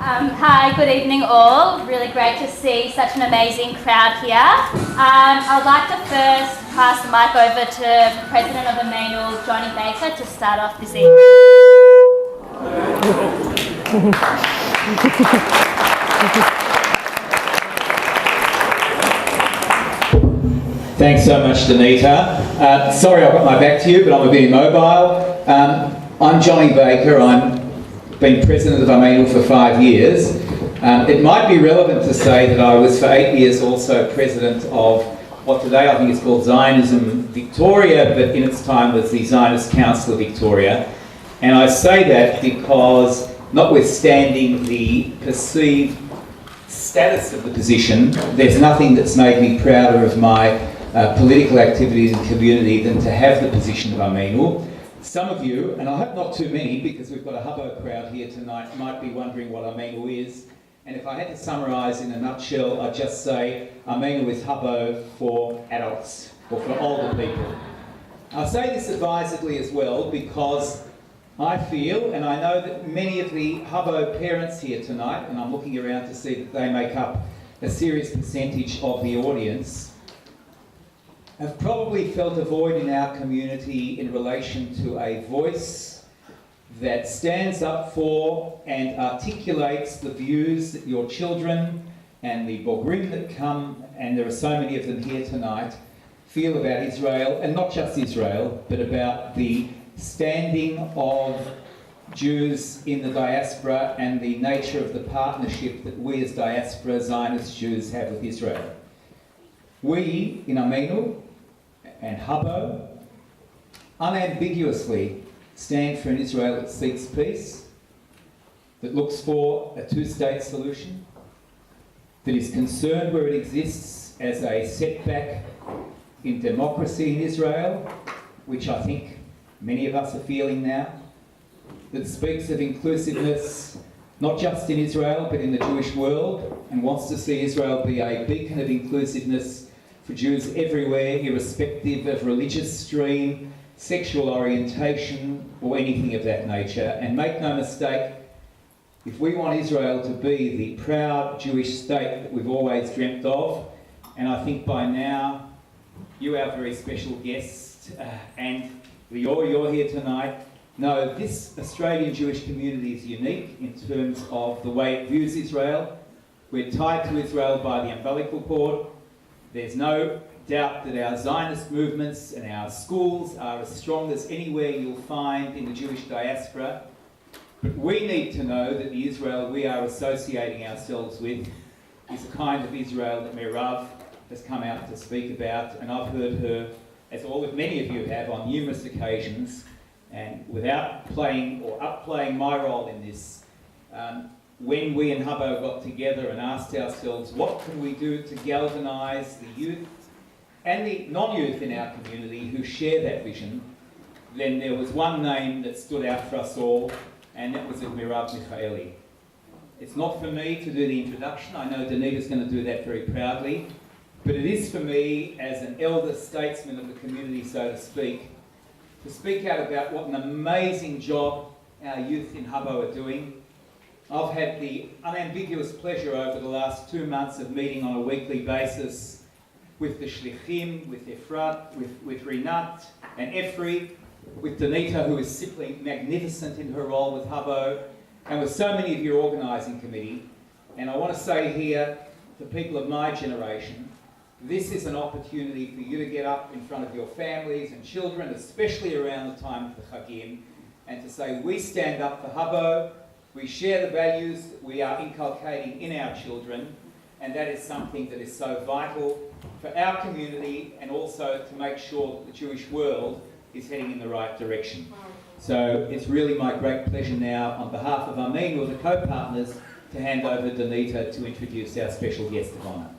Hi, good evening all. Really great to see such an amazing crowd here. I'd like to first pass the mic over to the President of Emmanuel, Johnny Baker, to start off this evening. Thanks so much, Danita. Sorry I've got my back to you, but I'm a bit immobile. I'm Johnny Baker. I've been President of Emmanuel for 5 years. It might be relevant to say that I was for 8 years also President of what today I think is called Zionism Victoria, but in its time was the Zionist Council of Victoria. And I say that because, notwithstanding the perceived status of the position, there's nothing that's made me prouder of my political activities and community than to have the position of Emmanuel. Some of you, and I hope not too many, because we've got a Hubbo crowd here tonight, might be wondering what Emmanuel is. And if I had to summarise in a nutshell, I'd just say Emmanuel is Hubbo for adults, or for older people. I say this advisedly as well because I feel, and I know that many of the Hubbo parents here tonight, and I'm looking around to see that they make up a serious percentage of the audience, have probably felt a void in our community in relation to a voice that stands up for and articulates the views that your children and the Bogrim that come, and there are so many of them here tonight, feel about Israel, and not just Israel, but about the standing of Jews in the diaspora and the nature of the partnership that we as diaspora Zionist Jews have with Israel. We in Emmanuel and Hubbo unambiguously stand for an Israel that seeks peace, that looks for a two-state solution, that is concerned where it exists as a setback in democracy in Israel, which I think many of us are feeling now, that speaks of inclusiveness not just in Israel but in the Jewish world, and wants to see Israel be a beacon of inclusiveness for Jews everywhere, irrespective of religious stream, sexual orientation, or anything of that nature. And make no mistake, if we want Israel to be the proud Jewish state that we've always dreamt of, and I think by now you, our very special guest, and you're here tonight, know this Australian Jewish community is unique in terms of the way it views Israel. We're tied to Israel by the umbilical cord. There's no doubt that our Zionist movements and our schools are as strong as anywhere you'll find in the Jewish diaspora. But we need to know that the Israel we are associating ourselves with is the kind of Israel that Merav has come out to speak about, and I've heard her, as all of many of you have, on numerous occasions, and without playing or upplaying my role in this, when we in Hubbo got together and asked ourselves, what can we do to galvanise the youth and the non-youth in our community who share that vision, then there was one name that stood out for us all, and that was of Merav Michaeli. It's not for me to do the introduction. I know Danita's going to do that very proudly, but it is for me, as an elder statesman of the community, so to speak out about what an amazing job our youth in Hubbo are doing. I've had the unambiguous pleasure over the last 2 months of meeting on a weekly basis with the Shlichim, with Efrat, with Rinat and Efri, with Danita, who is simply magnificent in her role with Hubbo, and with so many of your organising committee. And I want to say here to people of my generation, this is an opportunity for you to get up in front of your families and children, especially around the time of the Chagim, and to say, we stand up for Hubbo, we share the values that we are inculcating in our children, and that is something that is so vital for our community, and also to make sure that the Jewish world is heading in the right direction. So it's really my great pleasure now, on behalf of Emmanuel, the co-partners, to hand over Danita to introduce our special guest of honour.